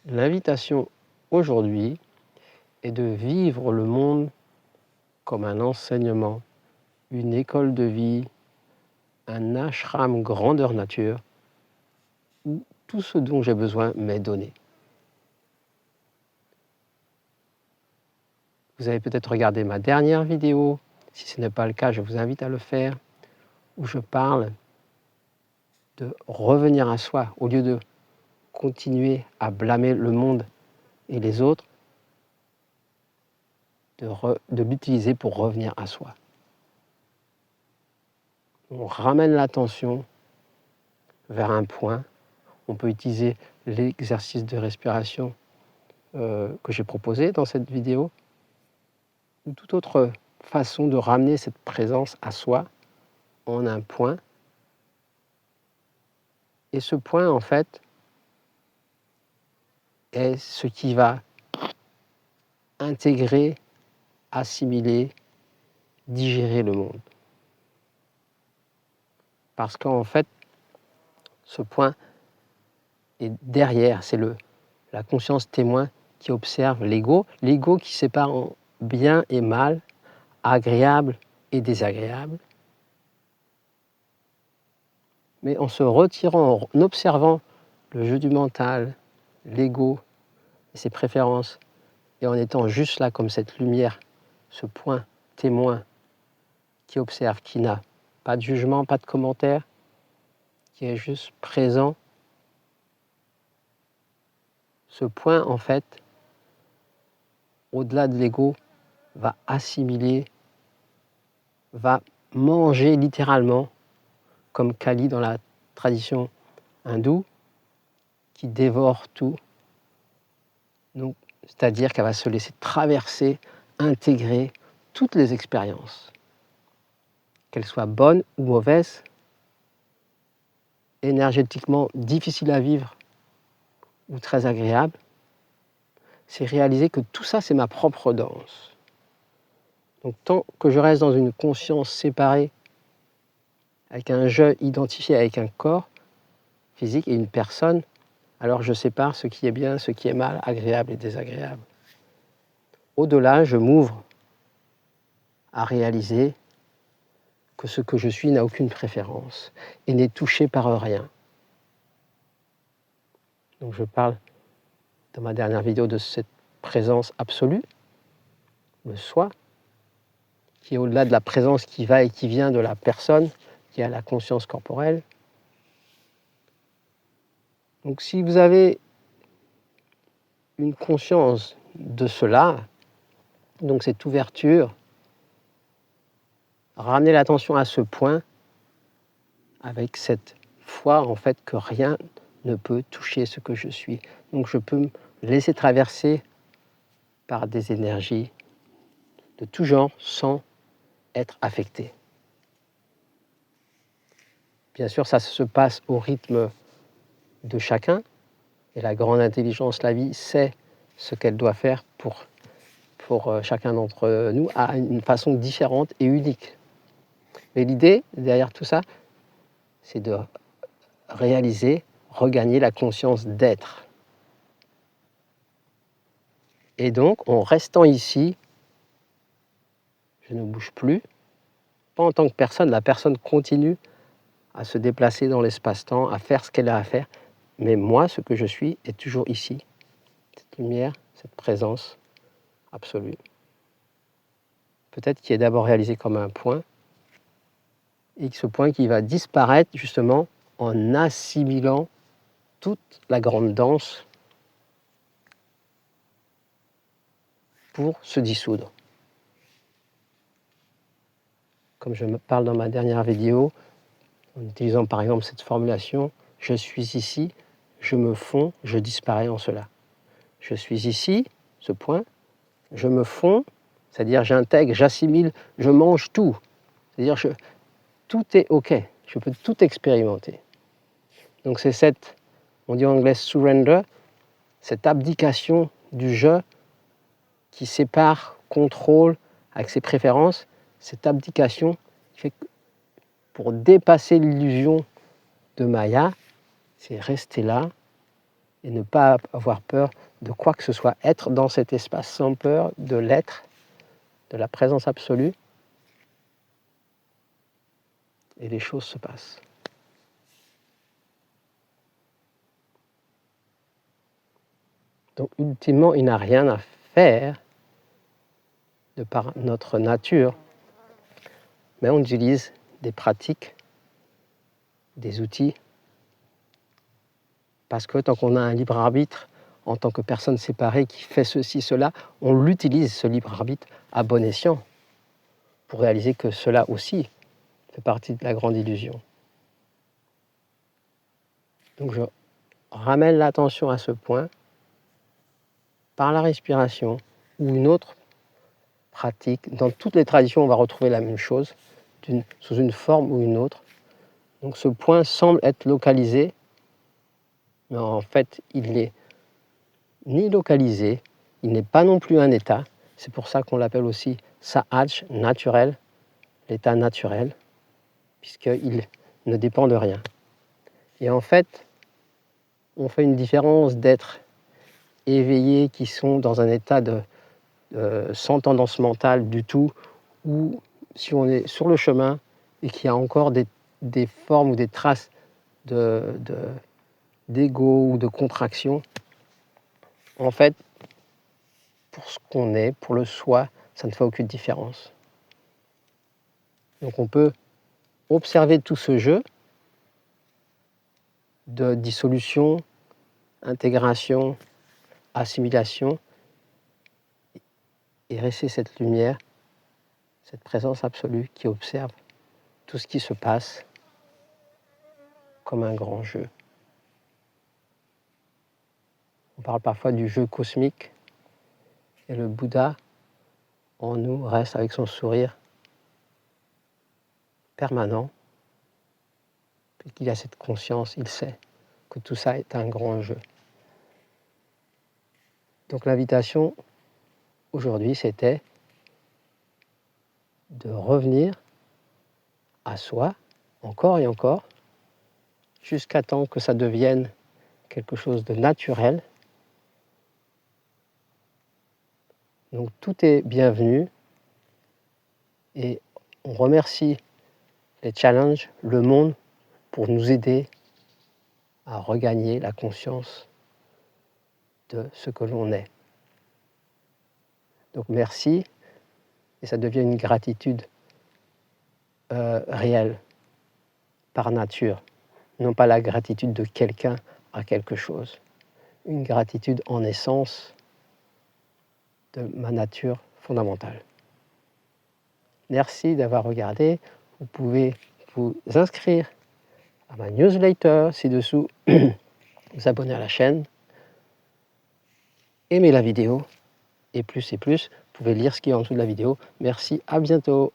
L'invitation aujourd'hui est de vivre le monde comme un enseignement, une école de vie, un ashram grandeur nature, où tout ce dont j'ai besoin m'est donné. Vous avez peut-être regardé ma dernière vidéo, si ce n'est pas le cas, je vous invite à le faire, où je parle de revenir à soi, au lieu de continuer à blâmer le monde et les autres, de l'utiliser pour revenir à soi. On ramène l'attention vers un point. On peut utiliser l'exercice de respiration que j'ai proposé dans cette vidéo, ou toute autre façon de ramener cette présence à soi en un point. Et ce point, en fait, est ce qui va intégrer, assimiler, digérer le monde. Parce qu'en fait, ce point est derrière, c'est la conscience témoin qui observe l'ego qui sépare en bien et mal, agréable et désagréable. Mais en se retirant, en observant le jeu du mental, l'ego et ses préférences, et en étant juste là comme cette lumière, ce point témoin qui observe, qui n'a pas de jugement, pas de commentaire, qui est juste présent, ce point, en fait, au-delà de l'ego, va assimiler, va manger littéralement, comme Kali dans la tradition hindoue, qui dévore tout. Donc, c'est-à-dire qu'elle va se laisser traverser, intégrer toutes les expériences, qu'elles soient bonnes ou mauvaises, énergétiquement difficiles à vivre ou très agréables. C'est réaliser que tout ça, c'est ma propre danse. Donc tant que je reste dans une conscience séparée, avec un je identifié avec un corps physique et une personne, alors je sépare ce qui est bien, ce qui est mal, agréable et désagréable. Au-delà, je m'ouvre à réaliser que ce que je suis n'a aucune préférence et n'est touché par rien. Donc je parle dans ma dernière vidéo de cette présence absolue, le soi, qui est au-delà de la présence qui va et qui vient de la personne, qui a la conscience corporelle. Donc si vous avez une conscience de cela, donc cette ouverture, ramenez l'attention à ce point avec cette foi en fait que rien ne peut toucher ce que je suis. Donc je peux me laisser traverser par des énergies de tout genre sans être affecté. Bien sûr, ça se passe au rythme de chacun, et la grande intelligence, la vie, sait ce qu'elle doit faire pour chacun d'entre nous à une façon différente et unique. Mais l'idée derrière tout ça, c'est de réaliser, regagner la conscience d'être. Et donc, en restant ici, je ne bouge plus, pas en tant que personne, la personne continue à se déplacer dans l'espace-temps, à faire ce qu'elle a à faire, mais moi, ce que je suis, est toujours ici, cette lumière, cette présence absolue. Peut-être qui est d'abord réalisé comme un point, et ce point qui va disparaître justement en assimilant toute la grande danse pour se dissoudre. Comme je me parle dans ma dernière vidéo, en utilisant par exemple cette formulation « je suis ici, je me fonds, je disparais en cela ». Je suis ici, ce point, je me fonds, c'est-à-dire j'intègre, j'assimile, je mange tout. C'est-à-dire tout est OK, je peux tout expérimenter. Donc c'est cette, on dit en anglais surrender, cette abdication du je qui sépare, contrôle avec ses préférences, cette abdication qui fait que pour dépasser l'illusion de Maya, c'est rester là et ne pas avoir peur de quoi que ce soit. Être dans cet espace sans peur de l'être, de la présence absolue, et les choses se passent. Donc ultimement, il n'a rien à faire de par notre nature, mais on utilise des pratiques, des outils, parce que tant qu'on a un libre arbitre, en tant que personne séparée qui fait ceci, cela, on l'utilise, ce libre arbitre, à bon escient, pour réaliser que cela aussi fait partie de la grande illusion. Donc je ramène l'attention à ce point, par la respiration, ou une autre pratique. Dans toutes les traditions, on va retrouver la même chose, sous une forme ou une autre. Donc ce point semble être localisé, mais en fait, il n'est ni localisé, il n'est pas non plus un état. C'est pour ça qu'on l'appelle aussi sahaj, naturel, l'état naturel, puisqu'il ne dépend de rien. Et en fait, on fait une différence d'êtres éveillés qui sont dans un état sans tendance mentale du tout, ou si on est sur le chemin et qu'il y a encore des formes ou des traces d'ego ou de contraction, en fait, pour ce qu'on est, pour le soi, ça ne fait aucune différence. Donc on peut observer tout ce jeu de dissolution, intégration, assimilation, et rester cette lumière, cette présence absolue qui observe tout ce qui se passe comme un grand jeu. On parle parfois du jeu cosmique, et le Bouddha en nous reste avec son sourire permanent, puisqu'il a cette conscience, il sait que tout ça est un grand jeu. Donc l'invitation aujourd'hui, c'était de revenir à soi, encore et encore, jusqu'à temps que ça devienne quelque chose de naturel. Donc tout est bienvenu, et on remercie les challenges, le monde, pour nous aider à regagner la conscience de ce que l'on est. Donc merci, et ça devient une gratitude réelle, par nature, non pas la gratitude de quelqu'un à quelque chose, une gratitude en essence de ma nature fondamentale. Merci d'avoir regardé. Vous pouvez vous inscrire à ma newsletter ci-dessous, vous abonner à la chaîne, aimer la vidéo, et plus, vous pouvez lire ce qui est en dessous de la vidéo. Merci, à bientôt.